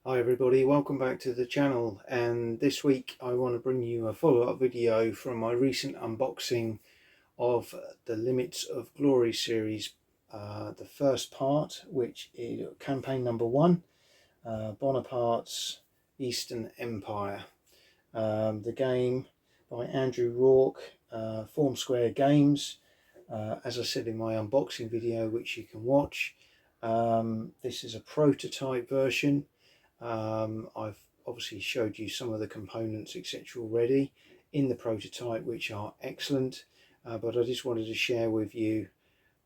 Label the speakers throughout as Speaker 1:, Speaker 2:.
Speaker 1: Hi everybody, welcome back to the channel, and this week I want to bring you a follow-up video from my recent unboxing of the Limits of Glory series, the first part, which is campaign number 1, Bonaparte's Eastern Empire. The game by Andrew Rourke, Form Square Games. As I said in my unboxing video, which you can watch, this is a prototype version. I've obviously showed you some of the components etc already in the prototype, which are excellent, but I just wanted to share with you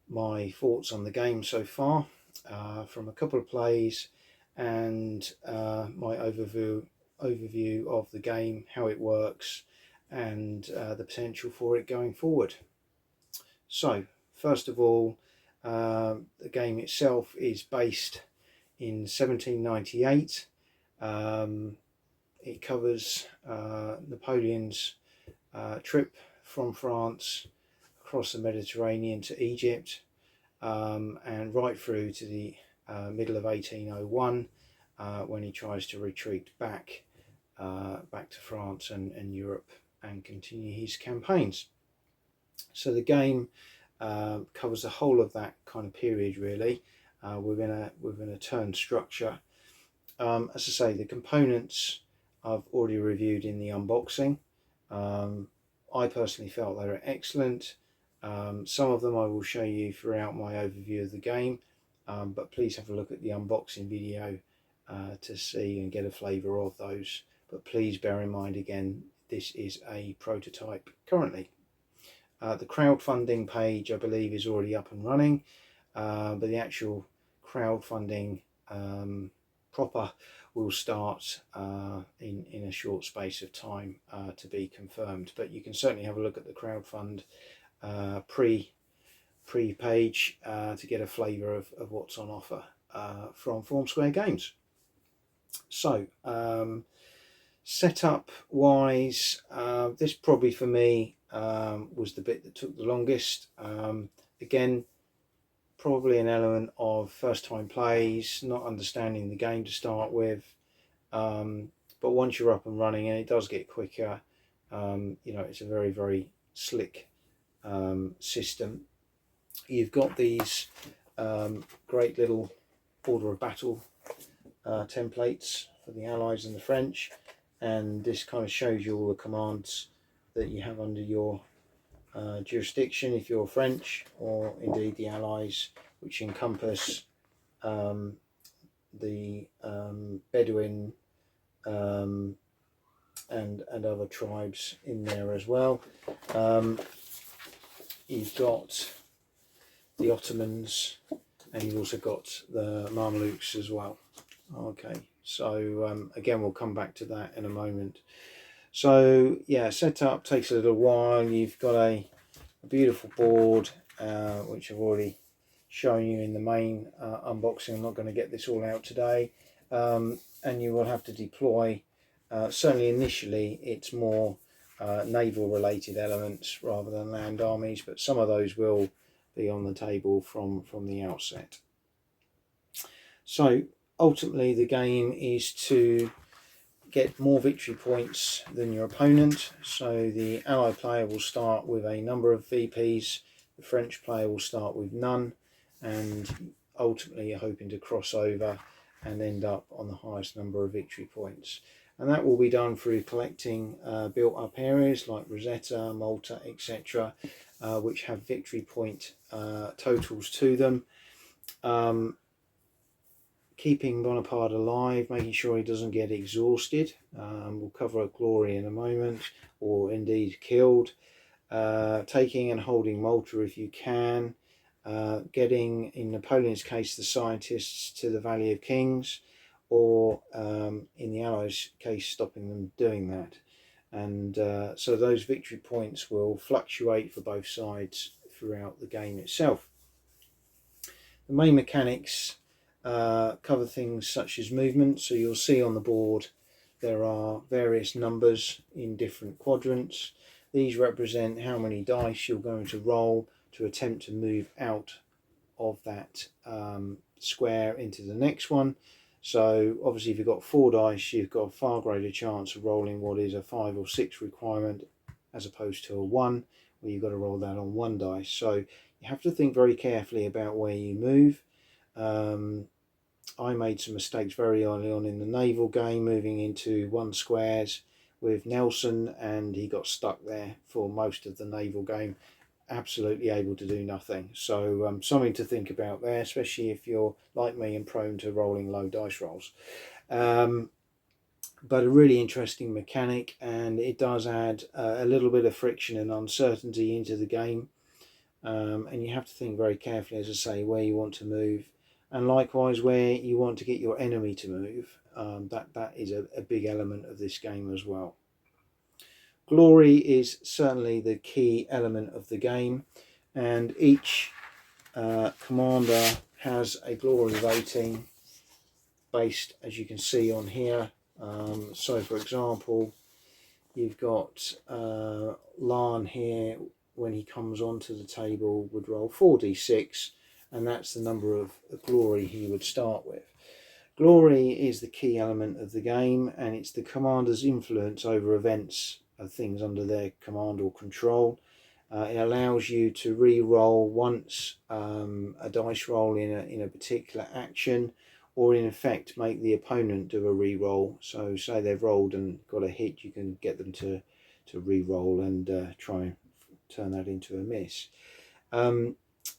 Speaker 1: my thoughts on the game so far, from a couple of plays, and my overview of the game, how it works, and the potential for it going forward. So first of all, the game itself is based in 1798. It covers Napoleon's trip from France across the Mediterranean to Egypt, and right through to the middle of 1801, when he tries to retreat back to France and Europe and continue his campaigns. So the game covers the whole of that kind of period, really, within a turn structure. As I say, the components I've already reviewed in the unboxing. I personally felt they were excellent. Some of them I will show you throughout my overview of the game, but please have a look at the unboxing video to see and get a flavour of those. But please bear in mind, again, this is a prototype currently. The crowdfunding page, I believe, is already up and running, but the actual crowdfunding proper will start in a short space of time, to be confirmed. But you can certainly have a look at the crowdfund pre page to get a flavour of what's on offer from Form Square Games. So setup wise, this probably for me was the bit that took the longest. Again, probably an element of first time plays, not understanding the game to start with, but once you're up and running, and it does get quicker, it's a very, very slick system. You've got these great little order of battle templates for the Allies and the French, and this kind of shows you all the commands that you have under your jurisdiction if you're French, or indeed the Allies, which encompass the Bedouin and other tribes in there as well. You've got the Ottomans, and you've also got the Mamelukes as well. Okay, so again, we'll come back to that in a moment. So yeah, setup takes a little while. You've got a beautiful board, which I've already shown you in the main unboxing. I'm not going to get this all out today, and you will have to deploy, certainly initially it's more naval related elements rather than land armies, but some of those will be on the table from the outset. So ultimately the game is to get more victory points than your opponent. So the Allied player will start with a number of VPs, the French player will start with none, and ultimately you're hoping to cross over and end up on the highest number of victory points. And that will be done through collecting built up areas like Rosetta, Malta, etc., which have victory point totals to them. Keeping Bonaparte alive, making sure he doesn't get exhausted. We'll cover glory in a moment, or indeed killed. Taking and holding Malta if you can. Getting, in Napoleon's case, the scientists to the Valley of Kings, or in the Allies' case, stopping them doing that. And so those victory points will fluctuate for both sides throughout the game itself. The main mechanics cover things such as movement. So you'll see on the board there are various numbers in different quadrants. These represent how many dice you're going to roll to attempt to move out of that square into the next one. So obviously if you've got 4 dice, you've got a far greater chance of rolling what is a 5 or 6 requirement as opposed to a 1, where you've got to roll that on 1 dice. So you have to think very carefully about where you move. I made some mistakes very early on in the naval game, moving into 1 squares with Nelson, and he got stuck there for most of the naval game, absolutely able to do nothing. So something to think about there, especially if you're like me and prone to rolling low dice rolls. But a really interesting mechanic, and it does add a little bit of friction and uncertainty into the game. And you have to think very carefully, as I say, where you want to move, and likewise where you want to get your enemy to move. That is a big element of this game as well. Glory is certainly the key element of the game, and each commander has a glory rating based, as you can see on here. So for example, you've got Larn here, when he comes onto the table, would roll 4d6, and that's the number of glory he would start with. Glory is the key element of the game, and it's the commander's influence over events of things under their command or control. It allows you to re-roll once a dice roll in a particular action, or in effect make the opponent do a re-roll. So say they've rolled and got a hit, you can get them to re-roll and try and turn that into a miss.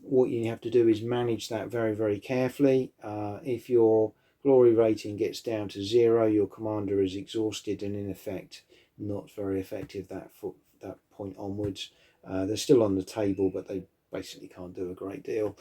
Speaker 1: What you have to do is manage that very, very carefully. If your glory rating gets down to 0, your commander is exhausted and in effect not very effective that point onwards. They're still on the table, but they basically can't do a great deal.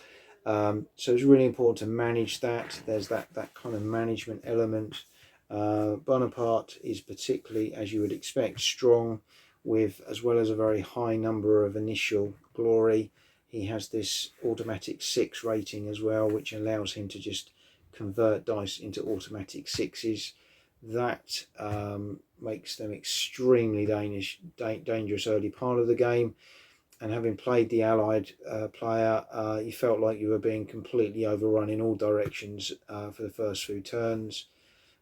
Speaker 1: So it's really important to manage that. There's that kind of management element. Bonaparte is particularly, as you would expect, strong, with, as well as a very high number of initial glory, he has this automatic 6 rating as well, which allows him to just convert dice into automatic 6s. That makes them extremely dangerous early part of the game. And having played the allied player, you felt like you were being completely overrun in all directions for the first few turns.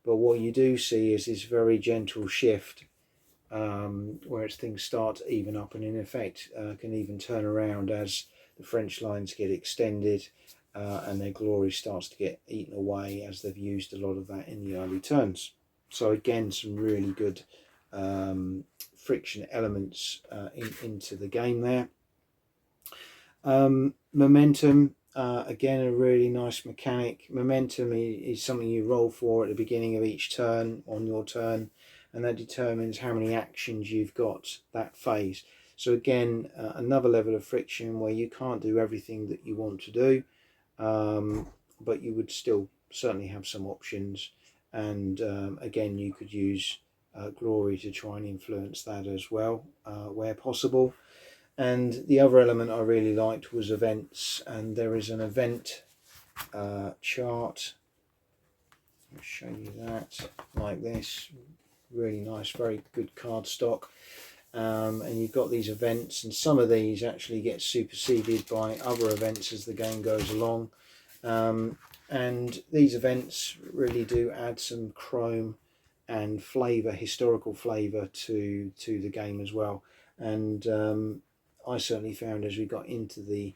Speaker 1: But what you do see is this very gentle shift where things start to even up, and in effect can even turn around as the French lines get extended and their glory starts to get eaten away, as they've used a lot of that in the early turns. So again, some really good friction elements into the game there. Momentum, again, a really nice mechanic. Momentum is something you roll for at the beginning of each turn on your turn, and that determines how many actions you've got that phase. So again, another level of friction where you can't do everything that you want to do, but you would still certainly have some options. And again, you could use glory to try and influence that as well, where possible. And the other element I really liked was events, and there is an event chart. I'll show you that like this. Really nice, very good card stock. And you've got these events, and some of these actually get superseded by other events as the game goes along. And these events really do add some chrome and flavour, historical flavour to the game as well. And I certainly found, as we got into the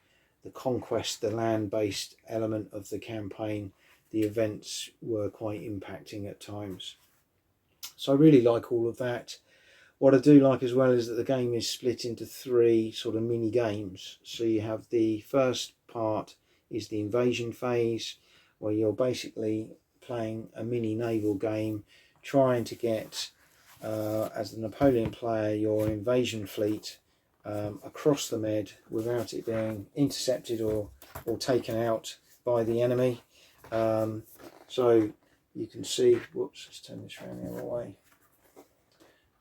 Speaker 1: conquest, the land-based element of the campaign, the events were quite impacting at times. So I really like all of that. What I do like as well is that the game is split into 3 sort of mini games. So you have the first part is the invasion phase, where you're basically playing a mini naval game, trying to get, as the Napoleon player, your invasion fleet across the Med without it being intercepted or taken out by the enemy. So you can see, whoops, let's turn this around the other way.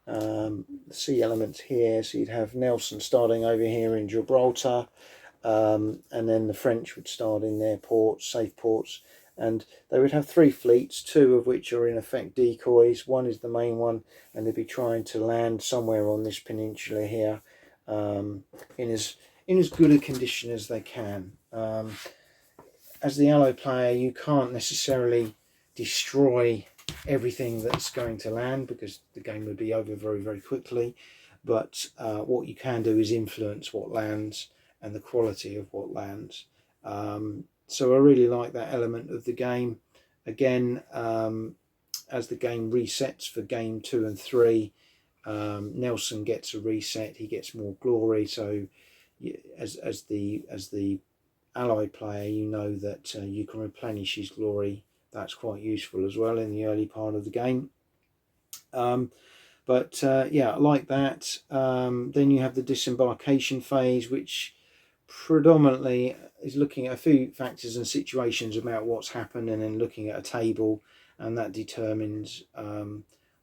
Speaker 1: The sea elements here, so you'd have Nelson starting over here in Gibraltar, and then the French would start in their ports, safe ports, and they would have 3 fleets, 2 of which are in effect decoys. One is the main one, and they'd be trying to land somewhere on this peninsula here in as good a condition as they can. As the allied player, you can't necessarily destroy everything that's going to land, because the game would be over very, very quickly. But what you can do is influence what lands and the quality of what lands. So I really like that element of the game. Again, as the game resets for game 2 and 3, Nelson gets a reset. He gets more glory. So as the ally player, you know that you can replenish his glory. That's quite useful as well in the early part of the game. But yeah, I like that. Then you have the disembarkation phase, which predominantly is looking at a few factors and situations about what's happened, and then looking at a table, and that determines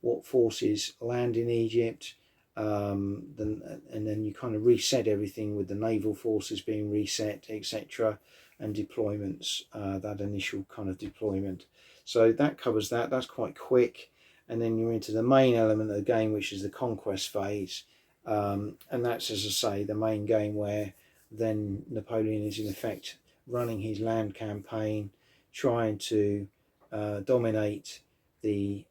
Speaker 1: what forces land in Egypt. And then you kind of reset everything with the naval forces being reset, etc., and deployments, that initial kind of deployment. So that covers that. That's quite quick. And then you're into the main element of the game, which is the conquest phase. And that's, as I say, the main game where then Napoleon is in effect running his land campaign, trying to dominate the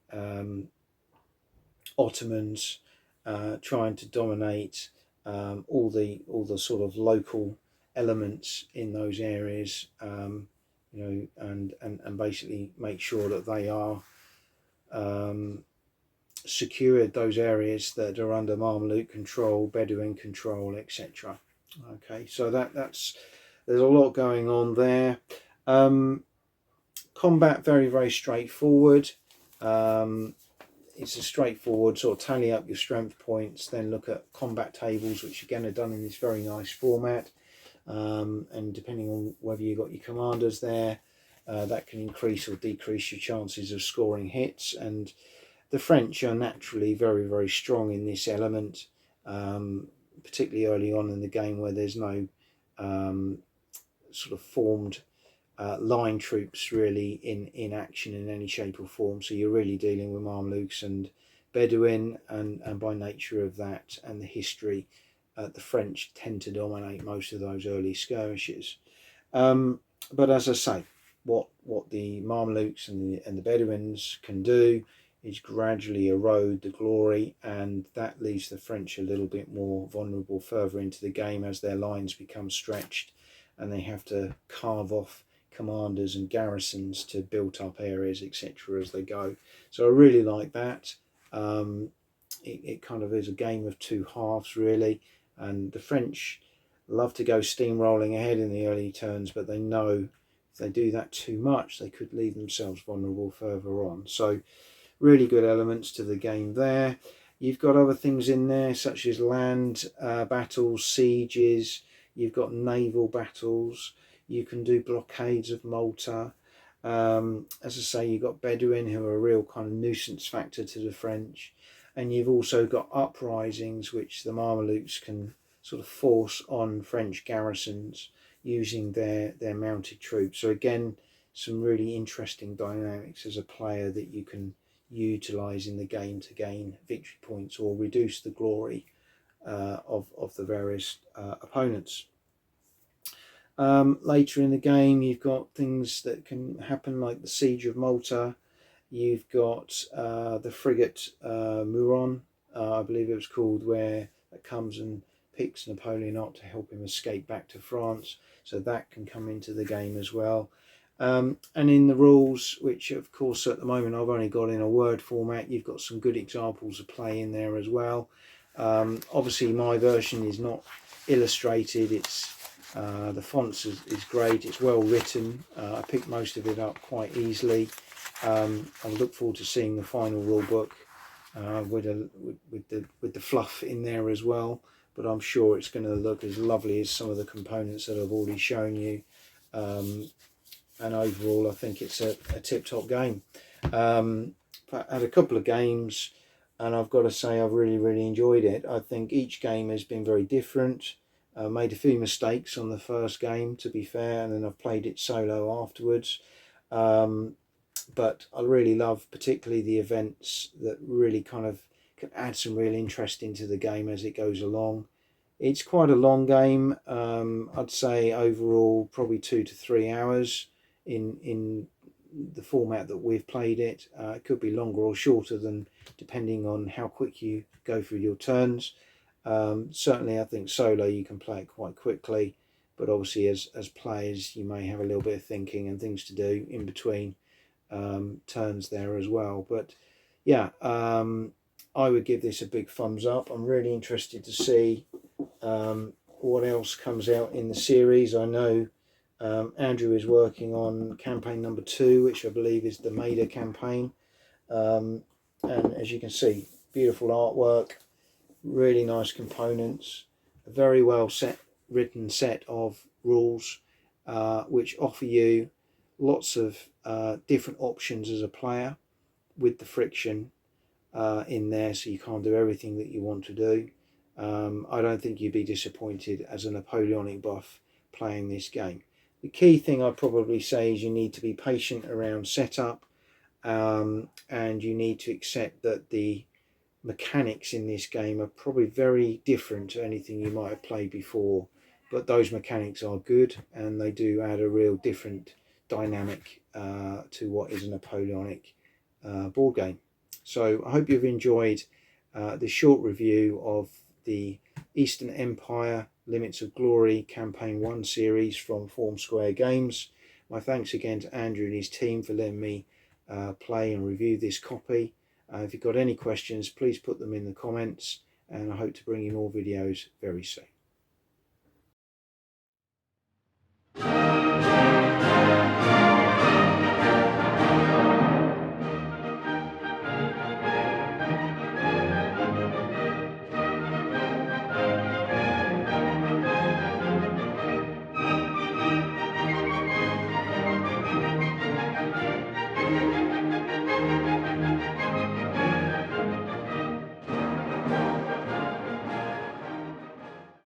Speaker 1: Ottomans, trying to dominate all the sort of local elements in those areas, you know, and basically make sure that they are secured, those areas that are under Mameluke control, Bedouin control, etc. Okay, so there's a lot going on there. Combat, very, very straightforward. It's a straightforward sort of tally up your strength points, then look at combat tables, which again are done in this very nice format. And depending on whether you've got your commanders there, that can increase or decrease your chances of scoring hits. And the French are naturally very, very strong in this element, particularly early on in the game, where there's no sort of formed line troops really in action in any shape or form. So you're really dealing with Mamluks and Bedouin, and by nature of that and the history, the French tend to dominate most of those early skirmishes. But as I say, what the Mamluks and the Bedouins can do is gradually erode the glory, and that leaves the French a little bit more vulnerable further into the game as their lines become stretched and they have to carve off commanders and garrisons to build up areas, etc., as they go. So I really like that. It kind of is a game of two halves, really, and the French love to go steamrolling ahead in the early turns, but they know if they do that too much, they could leave themselves vulnerable further on. So really good elements to the game there. You've got other things in there, such as land battles, sieges. You've got naval battles. You can do blockades of Malta. As I say, you've got Bedouin, who are a real kind of nuisance factor to the French. And you've also got uprisings, which the Mamelukes can sort of force on French garrisons using their mounted troops. So again, some really interesting dynamics as a player that you can utilise in the game to gain victory points or reduce the glory of the various opponents. Later in the game, you've got things that can happen like the Siege of Malta. You've got the frigate Muron, I believe it was called, where it comes and picks Napoleon up to help him escape back to France. So that can come into the game as well. And in the rules, which of course at the moment I've only got in a Word format, you've got some good examples of play in there as well. Obviously my version is not illustrated. It's the fonts is great. It's well written. I picked most of it up quite easily. I look forward to seeing the final rule book with the fluff in there as well. But I'm sure it's going to look as lovely as some of the components that I've already shown you. And overall, I think it's a tip-top game. I had a couple of games, and I've got to say I've really enjoyed it. I think each game has been very different. Made a few mistakes on the first game, to be fair, and then I've played it solo afterwards. But I really love particularly the events that really kind of can add some real interest into the game as it goes along. It's quite a long game. I'd say overall probably 2 to 3 hours in the format that we've played it. It could be longer or shorter than depending on how quick you go through your turns. Certainly I think solo you can play it quite quickly, but obviously as players you may have a little bit of thinking and things to do in between turns there as well. But yeah, I would give this a big thumbs up. I'm really interested to see what else comes out in the series. I know Andrew is working on campaign number 2, which I believe is the Maida campaign, and as you can see, beautiful artwork, really nice components, a very well written set of rules which offer you lots of different options as a player with the friction in there, so you can't do everything that you want to do. I don't think you'd be disappointed as a Napoleonic buff playing this game. The key thing I'd probably say is you need to be patient around setup, and you need to accept that the mechanics in this game are probably very different to anything you might have played before, but those mechanics are good and they do add a real different dynamic to what is a Napoleonic board game. So I hope you've enjoyed this short review of the Eastern Empire Limits of Glory Campaign 1 series from Form Square Games. My thanks again to Andrew and his team for letting me play and review this copy. If you've got any questions, please put them in the comments, and I hope to bring you more videos very soon.